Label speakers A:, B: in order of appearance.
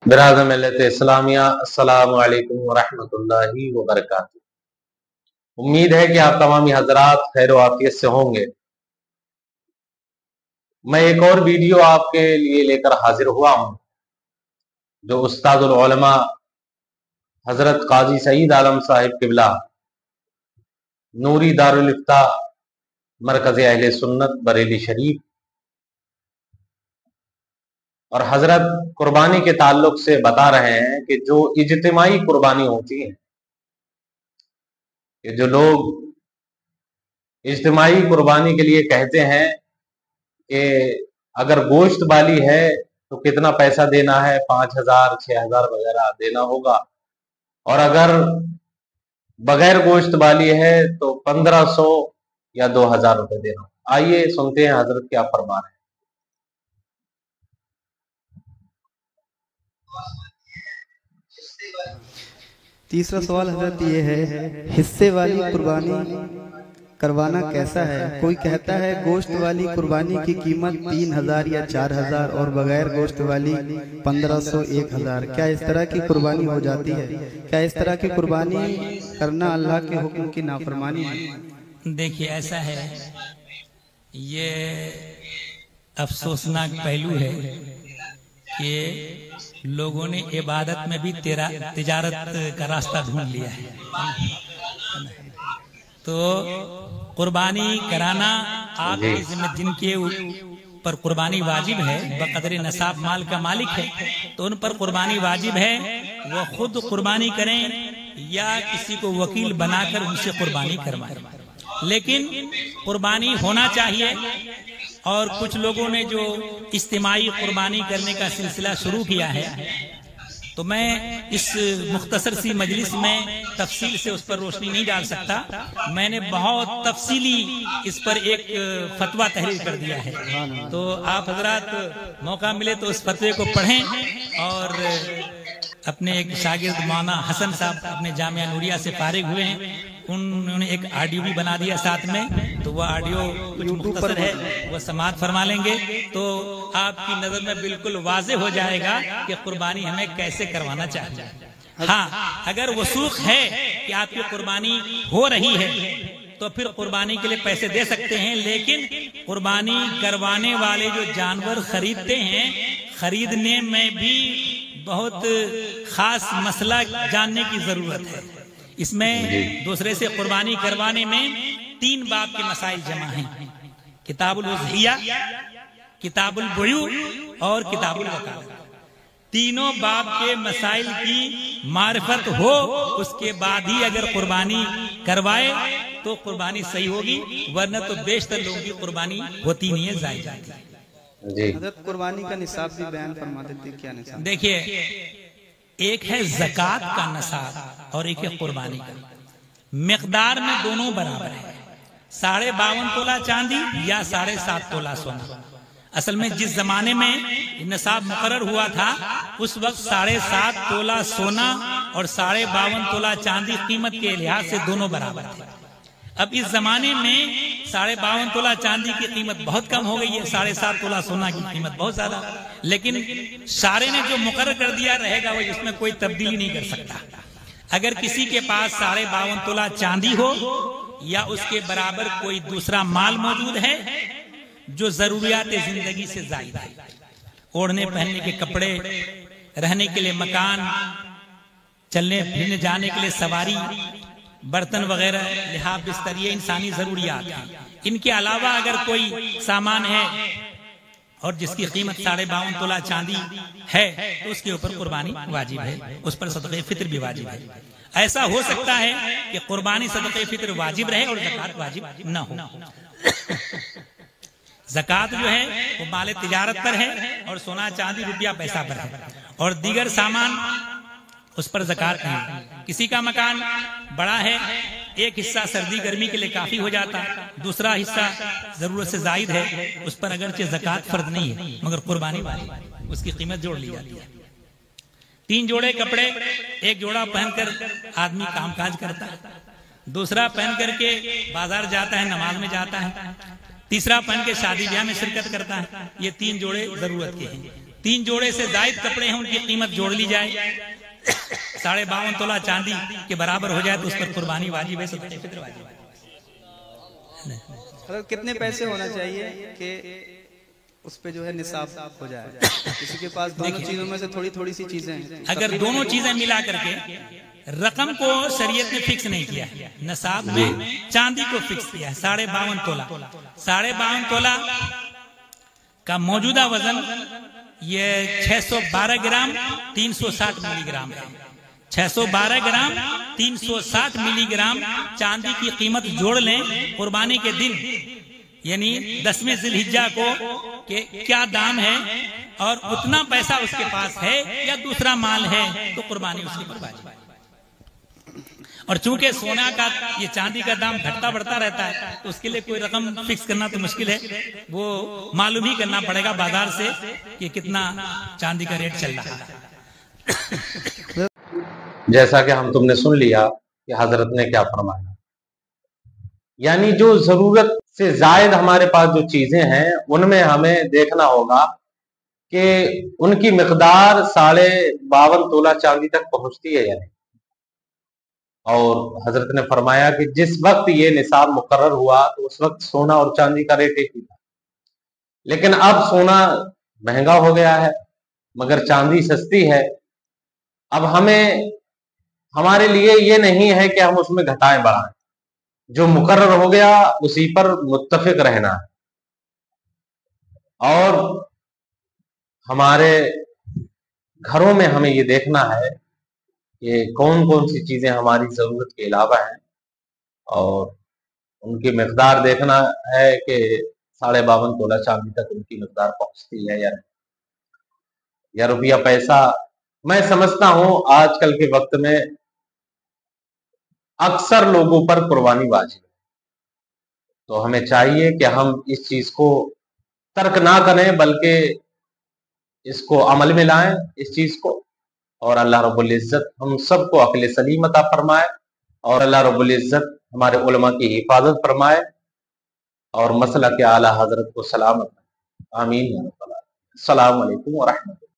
A: बिरादर मिल्लत इस्लामिया अस्सलामु अलैकुम वरहमतुल्लाहि वबरकातुहू। उम्मीद है कि आप तमामी हजरात खैर आफियत से होंगे। मैं एक और वीडियो आपके लिए लेकर हाजिर हुआ हूँ जो उस्तादुल उलमा हजरत काजी सईद आलम साहिब किबला नूरी दारुल इफ्ता मरकज अहले सुन्नत बरेली शरीफ और हजरत कुर्बानी के ताल्लुक से बता रहे हैं कि जो इज्तिमाई कुर्बानी होती है, कि जो लोग इज्तिमाई कुर्बानी के लिए कहते हैं कि अगर गोश्त वाली है तो कितना पैसा देना है, 5,000 6,000 वगैरह देना होगा, और अगर बगैर गोश्त वाली है तो 1,500 या 2,000 रुपए देना होगा। आइए सुनते हैं हजरत क्या फरमा रहे हैं।
B: तीसरा सवाल हजरत ये है, हिस्से वाली कुर्बानी करवाना कैसा है? कोई कहता है गोश्त वाली कुर्बानी की कीमत 3,000 या 4,000 और बगैर गोश्त वाली 1,500 1,000। क्या इस तरह की कुर्बानी हो जाती है? क्या इस तरह की कुर्बानी करना अल्लाह के हुक्म की नाफरमानी है?
C: देखिए, ऐसा है, ये अफसोसनाक पहलू है कि लोगों ने इबादत में भी तिजारत का रास्ता ढूंढ लिया है। तो कुर्बानी कराना आपकी जिम्मे, जिनके पर कुर्बानी वाजिब है, बकदरे नसाब माल का मालिक है, तो उन पर कुर्बानी वाजिब है। वो खुद कुर्बानी करें या किसी को वकील बनाकर उनसे कुर्बानी करवाएं, लेकिन कुर्बानी होना चाहिए। और कुछ लोगों ने जो इज्तिमाई कुर्बानी करने का सिलसिला शुरू किया है, तो मैं इस मुख्तसर सी मजलिस में तफसील से उस पर रोशनी नहीं डाल सकता। मैंने बहुत तफसीली इस पर एक फतवा तहरीर कर दिया है, तो आप हजरात मौका मिले तो उस फतवे को पढ़ें। और अपने एक शागिर्द मौलाना हसन साहब अपने जामिया नूरिया से फारिग हुए हैं, उन्होंने एक ऑडियो भी बना दिया साथ में, तो वह ऑडियो कुछ मुख्तसर है, वह समाअत फरमा लेंगे तो आपकी नजर में बिल्कुल वाज़ेह हो जाएगा कि कुर्बानी हमें कैसे करवाना चाहिए। हाँ, अगर वसूख है कि आपकी कुर्बानी हो रही है तो फिर कुर्बानी के लिए पैसे दे सकते हैं, लेकिन कुर्बानी करवाने वाले जो जानवर खरीदते हैं, खरीदने में भी बहुत खास मसला जानने की जरूरत है। इसमें दूसरे से कुर्बानी करवाने में 3 बाब के मसाइल जमा हैं: किताबुल उज़हिया, किताबुल बुयू और किताबुल वकालत। तीनों बाब के मसाइल की मारिफत हो, उसके बाद ही अगर कुर्बानी करवाए तो कुर्बानी सही होगी, वरना तो बेशतर लोगों की कुर्बानी होती नहीं है, जायज जाती है।
B: हज़रत कुर्बानी का निसाब भी बयान फरमा देते, क्या निसाब?
C: देखिए, एक है ज़कात का निसाब और एक है कुर्बानी का। मिकदार में दोनों बराबर है, 52.5 तोला चांदी या 7.5 तोला सोना। असल में जिस जमाने में निसाब मुकर्रर हुआ था, उस वक्त 7.5 तोला सोना और 52.5 तोला चांदी कीमत के लिहाज से दोनों बराबर थे। अब इस जमाने में 52.5 तोला चांदी की कीमत बहुत कम हो गई है, 7.5 तोला सोना की कीमत बहुत ज्यादा। लेकिन सारे ने जो मुकर्रर कर दिया रहेगा वो इसमें कोई तब्दीली नहीं कर सकता। अगर किसी के पास 52.5 तोला चांदी हो या उसके बराबर कोई दूसरा माल मौजूद है जो जरूरियात जिंदगी से जायद है, ओढ़ने पहनने के कपड़े, रहने के लिए मकान, चलने फिरने जाने के लिए सवारी, बर्तन वगैरह, लिहाफ बिस्तर, ये इंसानी जरूरियात हैं। इनके अलावा अगर कोई सामान है और जिसकी कीमत 52.5 तोला चांदी है, तो उसके ऊपर कुर्बानी वाजिब है, उस पर सदक़े फित्र भी वाजिब है। ऐसा हो सकता है कि कुर्बानी सदक़े फित्र वाजिब रहे और ज़कात वाजिब न हो। ज़कात जो है वो माल तिजारत पर है और सोना चांदी रुपया पैसा पर है, और दीगर सामान उस पर ज़कात नहीं। किसी का मकान बड़ा है, एक हिस्सा सर्दी गर्मी के लिए काफी हो जाता, दूसरा हिस्सा जरूरत से जायद है, उस पर अगरचे ज़कात फर्ज नहीं है मगर कुर्बानी वाली उसकी कीमत जोड़ ली जाती है। 3 जोड़े कपड़े, एक जोड़ा पहनकर आदमी कामकाज करता है, दूसरा पहन करके बाजार जाता है, नमाज में जाता है, तीसरा पहन के शादी ब्याह में शिरकत करता है। ये 3 जोड़े जरूरत के हैं। 3 जोड़े से जायद कपड़े हैं, उनकी कीमत जोड़ ली जाए, 52.5 तोला चांदी के बराबर हो जाए तो उस पर कुर्बानी वाजिब है, सदक़े फित्र वाजिब है।
B: कितने पैसे होना चाहिए कि उस पे जो है निसाब हो जाए? किसी के पास दोनों चीजों में से थोड़ी थोड़ी सी चीजें हैं,
C: अगर दोनों चीजें मिला करके, रकम को शरीयत ने फिक्स नहीं किया, नसाब में चांदी को फिक्स किया है 52.5 तोला। 52.5 तोला का मौजूदा वजन ये 612 ग्राम 360 मिलीग्राम है। 612 ग्राम 360 मिलीग्राम चांदी की कीमत जोड़ लें कुर्बानी के दिन, यानी 10वें ज़िलहिज्जा को के क्या दाम है और उतना पैसा उसके पास है या दूसरा माल है तो कुर्बानी उसकी पर वाजिब है। और चूंकि सोना का ये चांदी का दाम घटता बढ़ता रहता है तो उसके लिए कोई रकम फिक्स करना तो मुश्किल है, वो मालूम ही करना पड़ेगा बाजार से कि कितना चांदी का रेट चल रहा है।
A: जैसा कि हम तुमने सुन लिया कि हजरत ने क्या फरमाया, यानी जो जरूरत से जायद हमारे पास जो चीजें हैं उनमें हमें देखना होगा कि उनकी मिकदार 52.5 तोला चांदी तक पहुंचती है या नहीं। और हजरत ने फरमाया कि जिस वक्त ये निसाब मुकर्रर हुआ तो उस वक्त सोना और चांदी का रेट एक ही था, लेकिन अब सोना महंगा हो गया है मगर चांदी सस्ती है। अब हमें, हमारे लिए ये नहीं है कि हम उसमें घटाएं बढ़ाएं, जो मुकर्रर हो गया उसी पर मुत्तफिक रहना है। और हमारे घरों में हमें ये देखना है कि कौन कौन सी चीजें हमारी जरूरत के अलावा हैं और उनकी मिकदार देखना है कि 52.5 तोला चांदी तक उनकी मिकदार पहुंचती है या नहीं, या रुपया पैसा। मैं समझता हूं आजकल के वक्त में अक्सर लोगों पर कुर्बानी वाजिब है, तो हमें चाहिए कि हम इस चीज को तर्क ना करें बल्कि इसको अमल में लाएं इस चीज को। और अल्लाह रब्बुल इज्जत हम सबको अक्ल सलीम अता फरमाए और अल्लाह रब्बुल इज्जत हमारे उलमा की हिफाजत फरमाए और मसला के आला हजरत को सलामत। आमीन। अस्सलामु अलैकुम व रहमतुल्लाह।